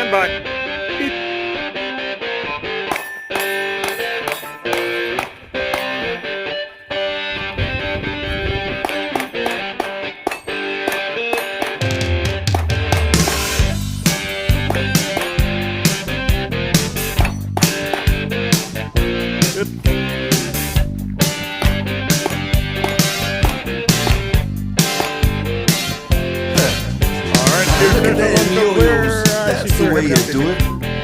stand by. Look at that in Yo-Yos. That's the way you do it.